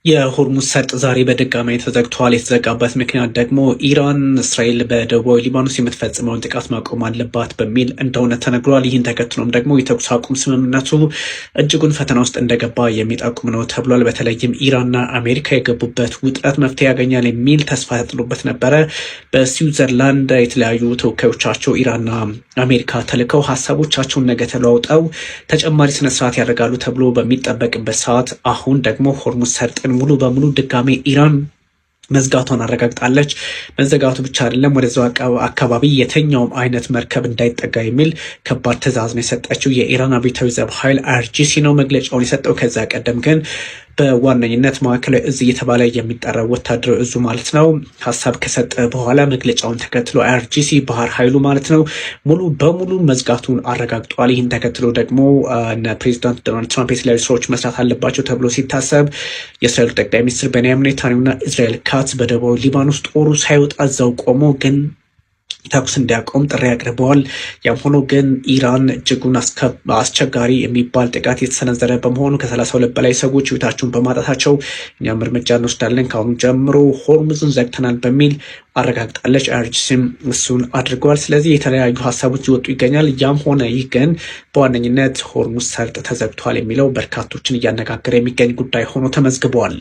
የሆርሙዝ ሰርጥ ዛሬ በድጋሚ ተዘግቷል። የተዘጋበት ምክንያት ደግሞ ኢራን እስራኤል በደቡባዊ ሊባኖስ የምትፈጽመውን ጥቃት ማቆም አለባት በሚል እንደሆነ ተነግሯል። ይህን ተከትሎም ደግሞ የተኩስ አቁም ስምምነቱ እጅጉን ፈተና ውስጥ እንደገባ የሚጠቁም ነው ተብሏል። በተለይም ኢራንና አሜሪካ የገቡበት ውጥረት መፍትሄ ያገኛል የሚል ተስፋ ተጥሎበት ነበረ። በስዊዘርላንድ የተለያዩ ተወካዮቻቸው ኢራንና አሜሪካ ተልከው ሀሳቦቻቸውን ነገ ተለዋውጠው ተጨማሪ ስነስርዓት ያደርጋሉ ተብሎ በሚጠበቅበት ሰዓት አሁን ደግሞ ሆርሙዝ ሰርጥን ሙሉ በሙሉ ድጋሜ ኢራን መዝጋቷን አረጋግጣለች። መዘጋቱ ብቻ አይደለም፣ ወደዛው አካባቢ የተኛውም አይነት መርከብ እንዳይጠጋ የሚል ከባድ ትዕዛዝ ነው የሰጠችው። የኢራን አብዮታዊ ዘብ ኃይል አይአርጂሲ ነው መግለጫውን የሰጠው። ከዛ ቀደም ግን በዋነኝነት ማዕከላዊ እዝ እየተባለ የሚጠራው ወታደራዊ እዙ ማለት ነው ሀሳብ ከሰጠ በኋላ መግለጫውን ተከትሎ አይአርጂሲ ባህር ኃይሉ ማለት ነው ሙሉ በሙሉ መዝጋቱን አረጋግጧል። ይህን ተከትሎ ደግሞ ፕሬዚዳንት ዶናልድ ትራምፕ የተለያዩ ስራዎች መስራት አለባቸው ተብሎ ሲታሰብ የእስራኤሉ ጠቅላይ ሚኒስትር ቤንያሚን ኔታንያሁና እስራኤል ካትዝ በደቡባዊ ሊባኖስ ጦሩ ሳይወጣ እዛው ቆሞ ግን ተኩስ እንዲያቆም ጥሪ አቅርበዋል። ያም ሆኖ ግን ኢራን እጅጉን አስቸጋሪ የሚባል ጥቃት የተሰነዘረ በመሆኑ ከ32 በላይ ሰዎች ህይወታቸውን በማጣታቸው እኛም እርምጃ እንወስዳለን ከአሁኑ ጀምሮ ሆርሙዝን ዘግተናል በሚል አረጋግጣለች። አይአርጂሲም እሱን አድርገዋል። ስለዚህ የተለያዩ ሀሳቦች ይወጡ ይገኛል። ያም ሆነ ይህ ግን በዋነኝነት ሆርሙዝ ሰርጥ ተዘግቷል የሚለው በርካቶችን እያነጋገረ የሚገኝ ጉዳይ ሆኖ ተመዝግበዋል።